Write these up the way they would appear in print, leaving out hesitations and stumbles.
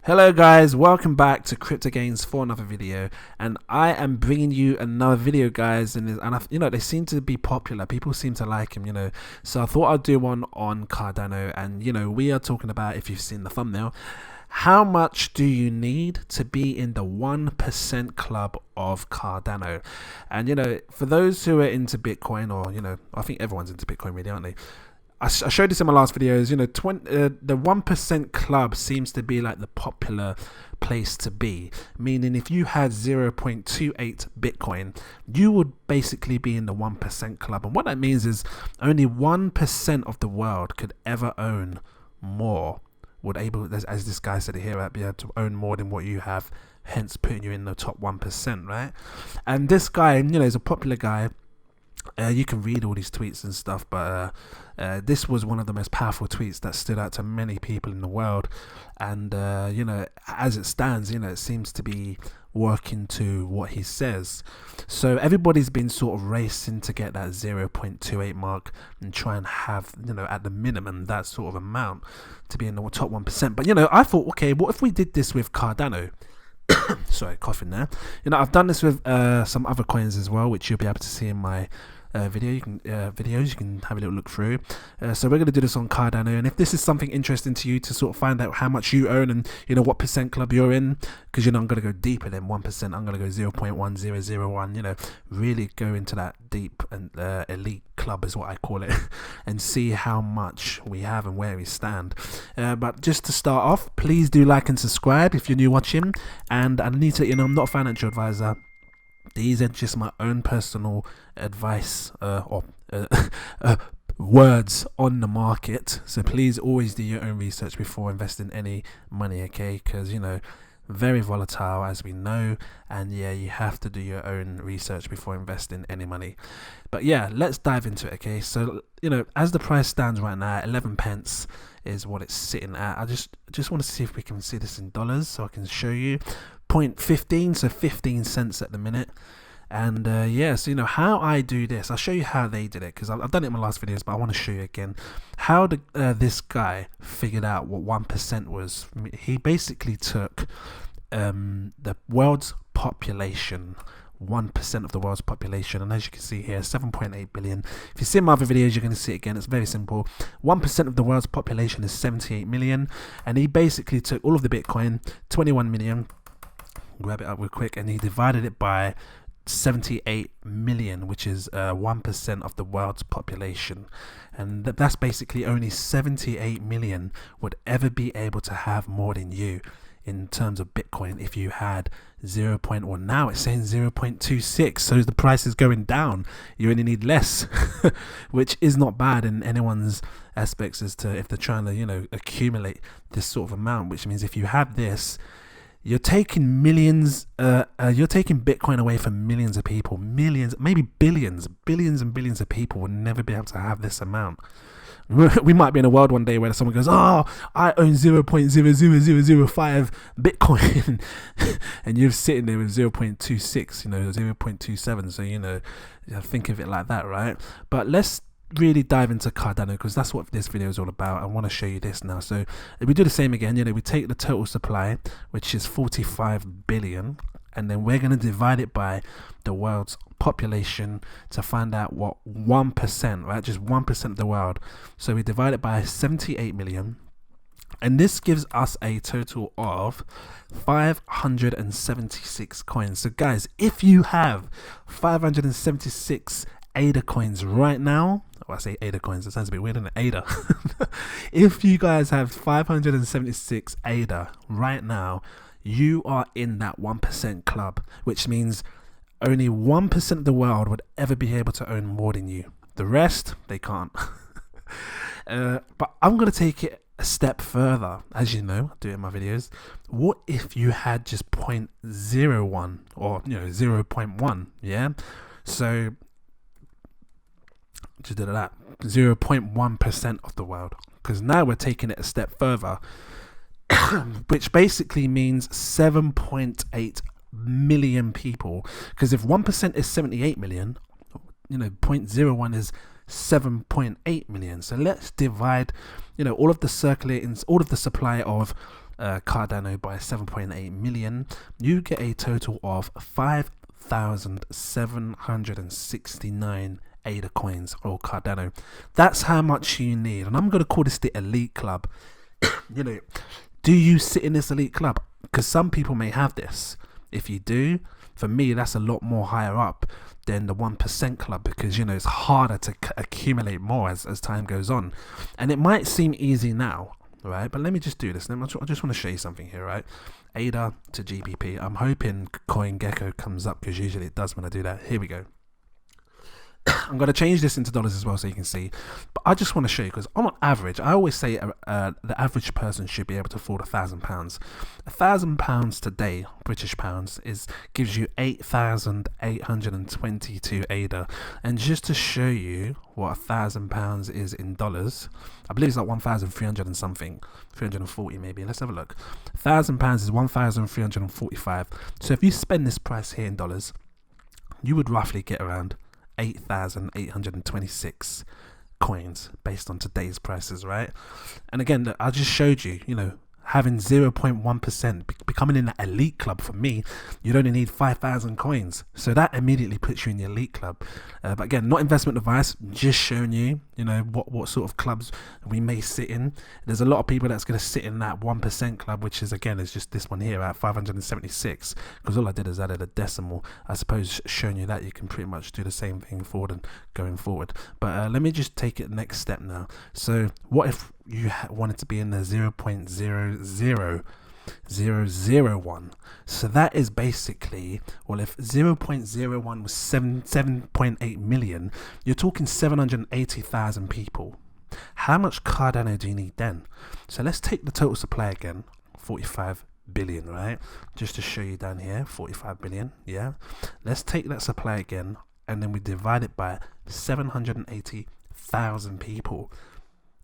Hello guys, welcome back to Cryptogains for another video, and I am bringing you another video, guys. They seem to be popular. People seem to like them, So I thought I'd do one on Cardano, and we are talking about, if you've seen the thumbnail, how much do you need to be in the 1% club of Cardano? And for those who are into Bitcoin, or I think everyone's into Bitcoin, really, aren't they? I showed this in my last videos. The 1% club seems to be like the popular place to be, meaning if you had 0.28 Bitcoin, you would basically be in the 1% club. And what that means is only 1% of the world could ever own more, as this guy said here, be able to own more than what you have, hence putting you in the top 1%, right? And this guy, is a popular guy. You can read all these tweets and stuff, but this was one of the most powerful tweets that stood out to many people in the world. And as it stands, it seems to be working to what he says. So everybody's been sort of racing to get that 0.28 mark and try and have, at the minimum, that sort of amount to be in the top 1%. But I thought, okay, what if we did this with Cardano? Sorry, coughing there. I've done this with some other coins as well, which you'll be able to see in my videos. You can have a little look through. So we're going to do this on Cardano, and if this is something interesting to you to sort of find out how much you own and what percent club you're in, because I'm going to go deeper than 1%. I'm going to go 0.1001. Really go into that deep and elite club is what I call it, and see how much we have and where we stand. But just to start off, please do like and subscribe if you're new watching. And I need to, I'm not a financial advisor. These are just my own personal advice or words on the market. So please always do your own research before investing any money, okay? Because very volatile, as we know, and you have to do your own research before investing any money. But let's dive into it, okay? So as the price stands right now, 11 pence is what it's sitting at. I just want to see if we can see this in dollars so I can show you. 0.15, so 15 cents at the minute. And so how I do this, I'll show you how they did it, because I've done it in my last videos, but I want to show you again how this guy figured out what 1% was. He basically took the world's population, 1% of the world's population, and as you can see here, 7.8 billion. If you see my other videos, you're going to see it again. It's very simple. 1% of the world's population is 78 million, and he basically took all of the Bitcoin, 21 million, grab it up real quick, and he divided it by 78 million, which is 1% of the world's population. And that's basically only 78 million would ever be able to have more than you in terms of Bitcoin if you had 0. Or now it's saying 0.26, so the price is going down. You only need less, which is not bad in anyone's aspects as to if they're trying to accumulate this sort of amount, which means if you have this, you're taking millions, you're taking Bitcoin away from millions of people, millions, maybe billions and billions of people will never be able to have this amount. We might be in a world one day where someone goes, oh, I own 0.00005 Bitcoin, and you're sitting there with 0.26, 0.27. So, think of it like that, right? But let's really dive into Cardano, because that's what this video is all about. I want to show you this now. So we do the same again. We take the total supply, which is 45 billion, and then we're going to divide it by the world's population to find out what 1%, right? Just 1% of the world. So we divide it by 78 million, and this gives us a total of 576 coins. So guys, if you have 576 ADA coins right now, I say ADA coins, it sounds a bit weird, isn't it? ADA. If you guys have 576 ADA right now, you are in that 1% club, which means only 1% of the world would ever be able to own more than you. The rest, they can't. But I'm going to take it a step further. As you know, I do it in my videos. What if you had just 0.01 or 0.1? Yeah. So just did that, 0.1% of the world, because now we're taking it a step further, which basically means 7.8 million people. Because if 1% is 78 million, 0.01 is 7.8 million. So let's divide all of the circulating, all of the supply of Cardano by 7.8 million, you get a total of 5,769 ADA coins or Cardano. That's how much you need, and I'm going to call this the elite club. Do you sit in this elite club? Because some people may have this. If you do, for me, that's a lot more higher up than the 1% club, because it's harder to accumulate more as time goes on. And it might seem easy now, right? But let me just do this. I just want to show you something here, right? ADA to GBP. I'm hoping CoinGecko comes up, because usually it does when I do that. Here we go. I'm going to change this into dollars as well so you can see. But I just want to show you, because on average, I always say the average person should be able to afford £1,000. £1,000 today, British pounds, gives you 8,822 ADA. And just to show you what £1,000 is in dollars, I believe it's like 1,300 and something, 340 maybe. Let's have a look. £1,000 is 1,345. So if you spend this price here in dollars, you would roughly get around 8,826 coins based on today's prices, right? And again, I just showed you, having 0.1%, becoming in the elite club. For me, you'd only need 5,000 coins, so that immediately puts you in the elite club. But again, not investment advice, just showing you, what sort of clubs we may sit in. There's a lot of people that's going to sit in that 1% club, which is just this one here at 576, because all I did is added a decimal. I suppose showing you that you can pretty much do the same thing forward and going forward. But let me just take it next step now. So what if you wanted to be in the 0.00001? So that is basically, well, if 0.01 was 7.8 million, you're talking 780,000 people. How much Cardano do you need then? So let's take the total supply again, 45 billion, right? Just to show you down here, 45 billion. Yeah, let's take that supply again, and then we divide it by 780,000 people.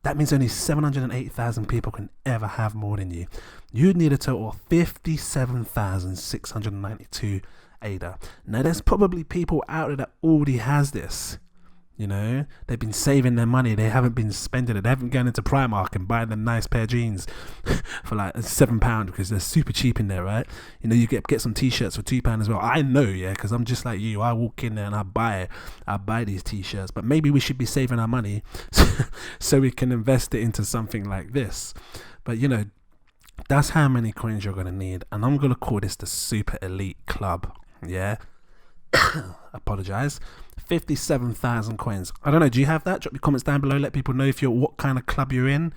That means only 780,000 people can ever have more than you. You'd need a total of 57,692 ADA. Now, there's probably people out there that already has this. They've been saving their money. They haven't been spending it. They haven't gone into Primark and buying a nice pair of jeans for like £7 because they're super cheap in there, right? You get some t-shirts for £2 as well. I know, yeah, because I'm just like you. I walk in there and I buy these t-shirts. But maybe we should be saving our money so we can invest it into something like this. But that's how many coins you're going to need. And I'm going to call this the super elite club. Yeah. Apologize. 57,000 coins. I don't know, do you have that? Drop your comments down below. Let people know what kind of club you're in.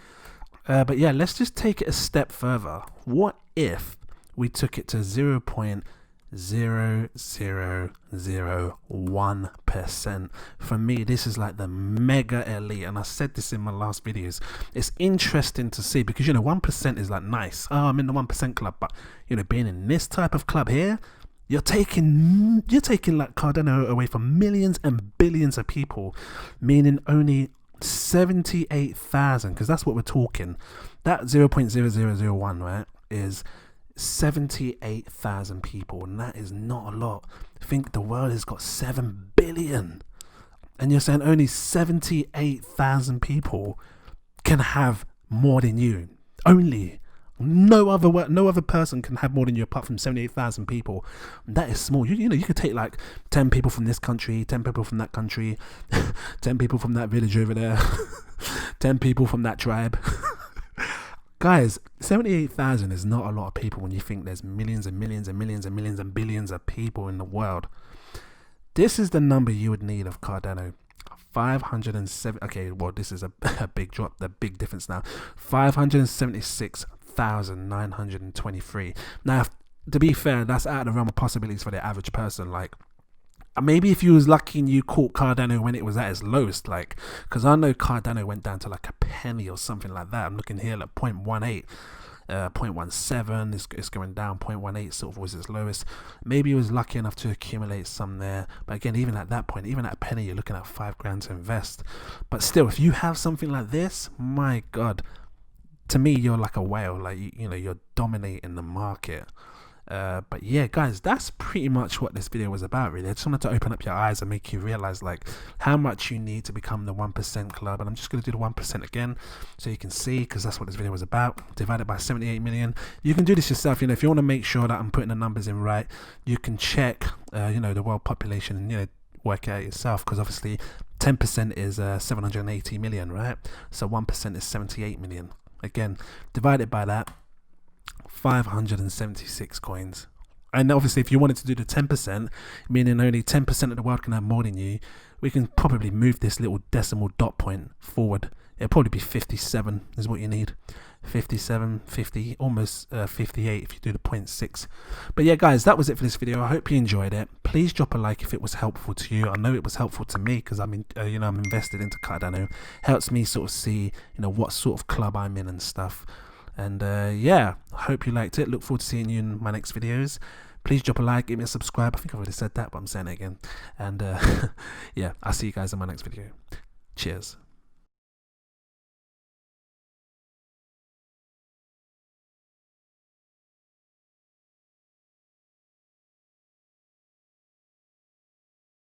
But yeah, let's just take it a step further. What if we took it to 0.0001%? For me, this is like the mega elite, and I said this in my last videos. It's interesting to see because 1% is like nice. Oh, I'm in the 1% club, but being in this type of club here, you're taking like Cardano away from millions and billions of people, meaning only 78,000, because that's what we're talking. That 0.0001, right, is 78,000 people, and that is not a lot. Think the world has got 7 billion, and you're saying only 78,000 people can have more than you. Only. No other person can have more than you apart from 78,000 people. That is small. You could take like 10 people from this country, 10 people from that country, 10 people from that village over there, 10 people from that tribe. Guys, 78,000 is not a lot of people when you think there's millions and millions and millions and millions and billions of people in the world. This is the number you would need of Cardano. 507. Okay, well, this is a big drop, the big difference now. 576,923. Now, to be fair, that's out of the realm of possibilities for the average person. Like, maybe if you was lucky and you caught Cardano when it was at its lowest, like, because I know Cardano went down to like a penny or something like that. I'm looking here at 0.18. 0.17, it's going down. 0.18 sort of was its lowest. Maybe he was lucky enough to accumulate some there, but again, even at that point, even at a penny, you're looking at $5,000 to invest. But still, if you have something like this, my god, to me, you're like a whale. Like you're dominating the market. But yeah, guys, that's pretty much what this video was about, really. I just wanted to open up your eyes and make you realize like how much you need to become the 1% club. And I'm just going to do the 1% again so you can see, because that's what this video was about. Divided by 78 million. You can do this yourself. If you want to make sure that I'm putting the numbers in right, you can check the world population and work it out yourself, because obviously 10% is 780 million, right? So 1% is 78 million. Again, divided by that, 576 coins. And obviously if you wanted to do the 10%, meaning only 10% of the world can have more than you, we can probably move this little decimal dot point forward. It'll probably be 57 is what you need. 57, 50, almost 58 if you do the 0.6. But yeah, guys, that was it for this video. I hope you enjoyed it. Please drop a like if it was helpful to you. I know it was helpful to me, because I'm invested into Cardano. Helps me sort of see what sort of club I'm in and stuff. And yeah, I hope you liked it. Look forward to seeing you in my next videos. Please drop a like, give me a subscribe. I think I've already said that, but I'm saying it again. And yeah, I'll see you guys in my next video. Cheers.